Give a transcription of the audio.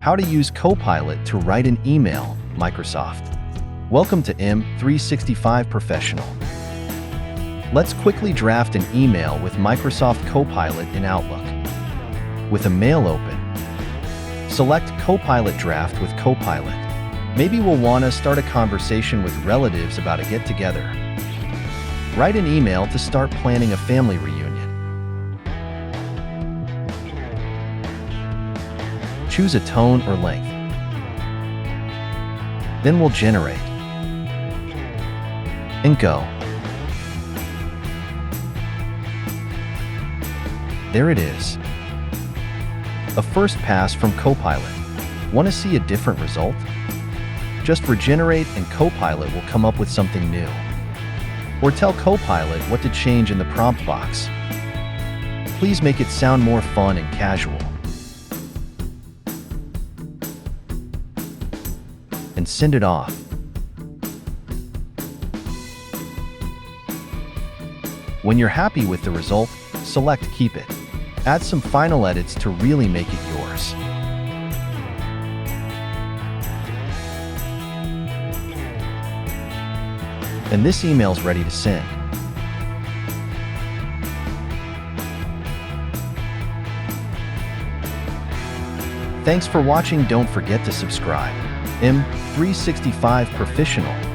How to use Copilot to write an email, Microsoft. Welcome to M365 Professional. Let's quickly draft an email with Microsoft Copilot in Outlook. With a mail open, select Copilot Draft with Copilot. Maybe we'll want to start a conversation with relatives about a get-together. Write an email to start planning a family reunion. Choose a tone or length. Then we'll generate. And go. There it is. A first pass from Copilot. Want to see a different result? Just regenerate and Copilot will come up with something new. Or tell Copilot what to change in the prompt box. Please make it sound more fun and casual. And send it off. When you're happy with the result, select Keep It. Add some final edits to really make it yours. And this email's ready to send. Thanks for watching. Don't forget to subscribe. M365 Professional.